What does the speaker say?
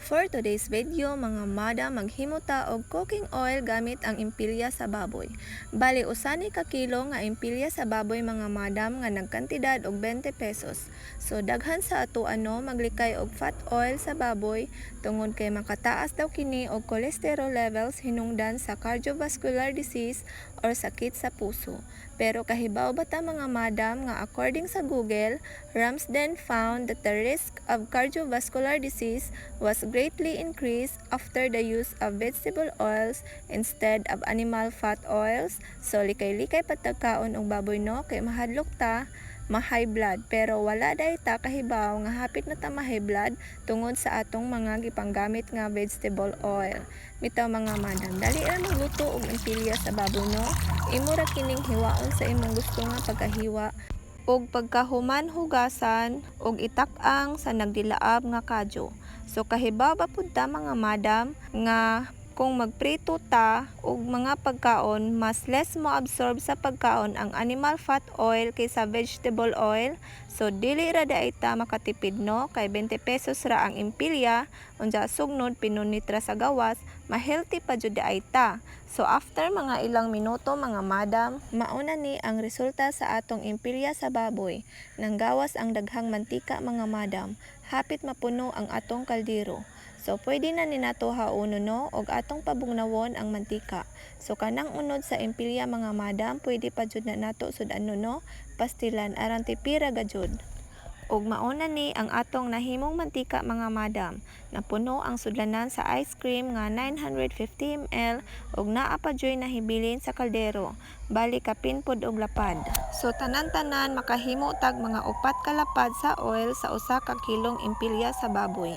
For today's video, mga madam, maghimo ta og cooking oil gamit ang impilya sa baboy. Bali usani ka kilo nga impilya sa baboy mga madam nga nagkantidad og 20 pesos. So daghan sa ato maglikay og fat oil sa baboy tungod kay makataas daw kini og cholesterol levels hinungdan sa cardiovascular disease or sakit sa puso. Pero kahibaw ba ta mga madam nga according sa Google, Ramsden found that the risk of cardiovascular disease was greatly increased after the use of vegetable oils instead of animal fat oils. So likay-likay patagkaon og baboy kay mahadlok ta ma-high blood, pero wala dahi ta kahibaw nga hapit na ta ma-high blood tungod sa atong mga gipanggamit nga vegetable oil. Bitaw mga madam, dali ra magluto og impilya sa baboy imo ra kining hiwaon sa imong gusto nga pagkahiwa ug pagkahuman hugasan ug itak-ang sa nagdilaab nga kadyo. So kahibaw ba pud ta mga madam nga kung magprito ta og mga pagkaon, mas less mo absorb sa pagkaon ang animal fat oil kaysa vegetable oil. So dili ra daay ta makatipid kay 20 pesos ra ang impilya, unsa sugnod pinunit ra sa gawas, ma-healthy pa jud daay ta. So after mga ilang minuto mga madam, mauna ni ang resulta sa atong impilya sa baboy. Nanggawas ang daghang mantika mga madam, hapit mapuno ang atong kaldero. So pwede na ni nato hauno og atong pabugnawon ang mantika. So kanang unod sa impilya mga madam, pwede pa jud na nato sudan pastilan aron tipira gajud. Og mauna ni ang atong nahimong mantika mga madam. Napuno ang sudlanan sa ice cream nga 950 ml og naa pa joy nahibilin sa kaldero. Bali kapin pod og lapad. So tanan-tanan makahimo tag mga 4 ka lapad sa oil sa usa ka kilong impilya sa baboy.